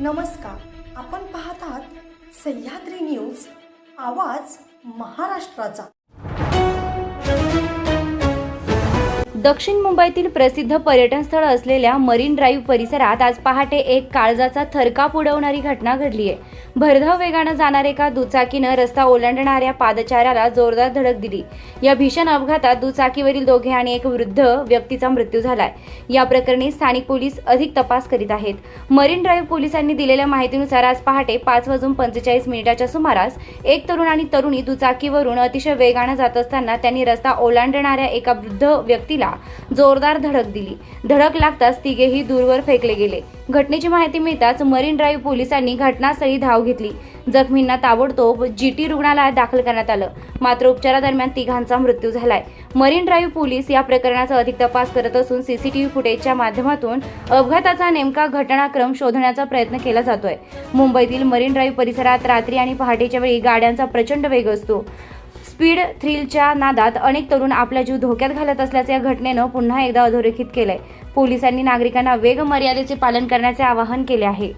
नमस्कार, आपण पाहत आहात सह्याद्री न्यूज, आवाज महाराष्ट्राचा। दक्षिण मुंबईतील प्रसिद्ध पर्यटन स्थळ असलेल्या मरीन ड्राईव्ह परिसरात आज पहाटे एक काळजाचा थरकाप उडवणारी घटना घडली आहे। भरधाव वेगाने जाणाऱ्या एका दुचाकीनं रस्ता ओलांडणाऱ्या पादचाऱ्याला जोरदार धडक दिली। या भीषण अपघातात दुचाकीवरील दोघे आणि एक वृद्ध व्यक्तीचा मृत्यू झालाय। या प्रकरणी स्थानिक पोलीस अधिक तपास करीत आहेत। मरीन ड्राईव्ह पोलिसांनी दिलेल्या माहितीनुसार आज पहाटे 5:45 सुमारास एक तरुण आणि तरुणी दुचाकीवरून अतिशय वेगाने जात असताना त्यांनी रस्ता ओलांडणाऱ्या एका वृद्ध व्यक्तीला जोरदार धडक दिली। धडक लागताच तिघेही दूरवर फेकले गेले। घटनेची माहिती मिळताच मरीन ड्राईव्ह पोलिसांनी घटनास्थळी धाव घेतली। जखमींना ताबडतोब जीटी रुग्णालयात दाखल करण्यात आलं, मात्र उपचारादरम्यान तिघांचा मृत्यू झालाय। मरीन ड्राईव्ह पोलीस या प्रकरणाचा अधिक तपास करत असून सीसीटीव्ही फुटेजच्या माध्यमातून अपघाताचा नेमका घटनाक्रम शोधण्याचा प्रयत्न केला जातोय। मुंबईतील मरीन ड्राईव्ह परिसरात रात्री आणि पहाटेच्या वेळी गाड्यांचा प्रचंड वेग असतो। स्पीड थ्रिलच्या नादात अनेक तरुण आपला जीव धोक्यात घालत असल्याचे या घटनेनं पुन्हा एकदा अधोरेखित केलंय। पोलिसांनी नागरिकांना वेग मर्यादेचे पालन करण्याचे आवाहन केले आहे।